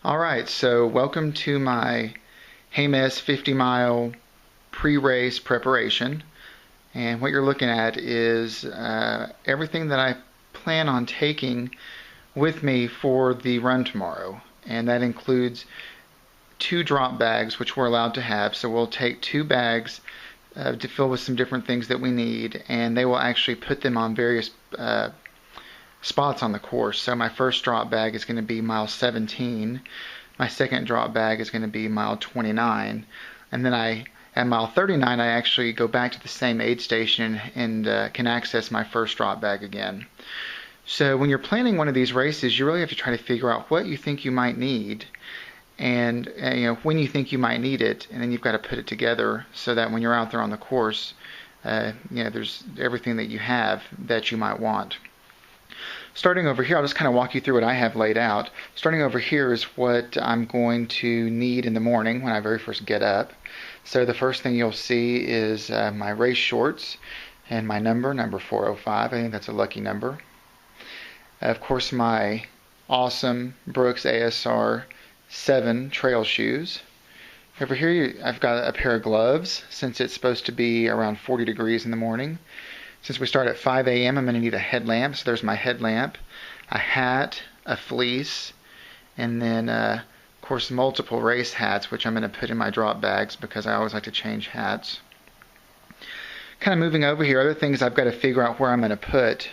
Alright, so welcome to my Jemez 50-mile pre-race preparation. And what you're looking at is everything that I plan on taking with me for the run tomorrow. And that includes 2 drop bags, which we're allowed to have. So we'll take 2 bags to fill with some different things that we need, and they will actually put them on various spots on the course. So my first drop bag is going to be mile 17. My second drop bag is going to be mile 29. And then at mile 39, I actually go back to the same aid station and can access my first drop bag again. So when you're planning one of these races, you really have to try to figure out what you think you might need and when you think you might need it, and then you've got to put it together so that when you're out there on the course, there's everything that you have that you might want. Starting over here, I'll just kind of walk you through what I have laid out. Starting over here is what I'm going to need in the morning when I very first get up. So the first thing you'll see is my race shorts and my number 405. I think that's a lucky number. Of course, my awesome Brooks ASR 7 trail shoes. Over here, I've got a pair of gloves since it's supposed to be around 40 degrees in the morning. Since we start at 5 a.m., I'm going to need a headlamp. So there's my headlamp, a hat, a fleece, and then, of course, multiple race hats, which I'm going to put in my drop bags because I always like to change hats. Kind of moving over here, other things I've got to figure out where I'm going to put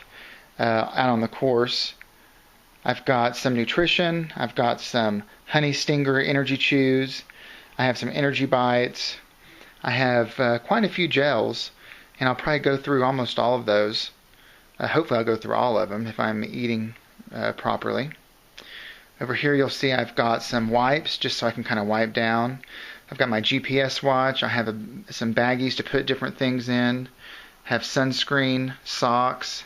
out on the course. I've got some nutrition. I've got some Honey Stinger energy chews. I have some energy bites. I have quite a few gels. And I'll probably go through almost all of those. Hopefully I'll go through all of them if I'm eating properly. Over here you'll see I've got some wipes just so I can kind of wipe down. I've got my GPS watch. I have some baggies to put different things in. I have sunscreen, socks,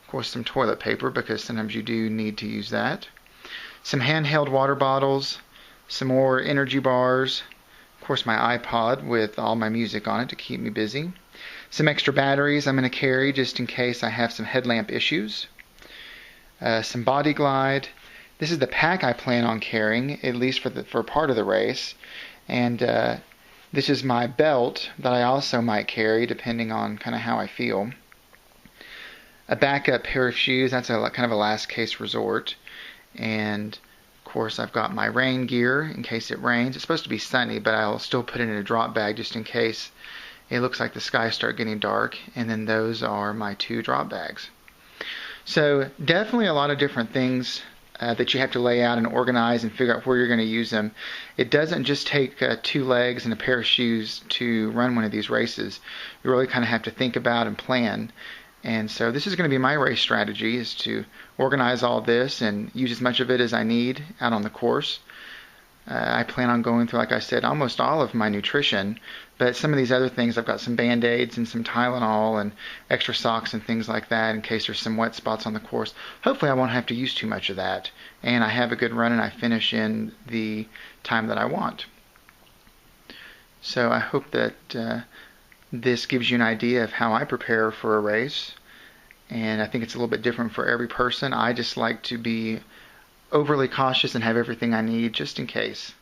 of course some toilet paper because sometimes you do need to use that. Some handheld water bottles, some more energy bars, of course my iPod with all my music on it to keep me busy. Some extra batteries I'm going to carry just in case I have some headlamp issues. Some Body Glide. This is the pack I plan on carrying, at least for part of the race. And this is my belt that I also might carry depending on kind of how I feel. A backup pair of shoes. That's kind of a last case resort. And of course I've got my rain gear in case it rains. It's supposed to be sunny, but I'll still put it in a drop bag just in case it looks like the skies start getting dark. And then those are my 2 drop bags. So definitely a lot of different things that you have to lay out and organize and figure out where you're going to use them. It doesn't just take 2 legs and a pair of shoes to run one of these races. You really kind of have to think about and plan. And so this is going to be my race strategy, is to organize all this and use as much of it as I need out on the course. I plan on going through, like I said, almost all of my nutrition, but some of these other things, I've got some Band-Aids and some Tylenol and extra socks and things like that in case there's some wet spots on the course. Hopefully I won't have to use too much of that, and I have a good run and I finish in the time that I want. So I hope that this gives you an idea of how I prepare for a race, and I think it's a little bit different for every person. I just like to be overly cautious and have everything I need just in case.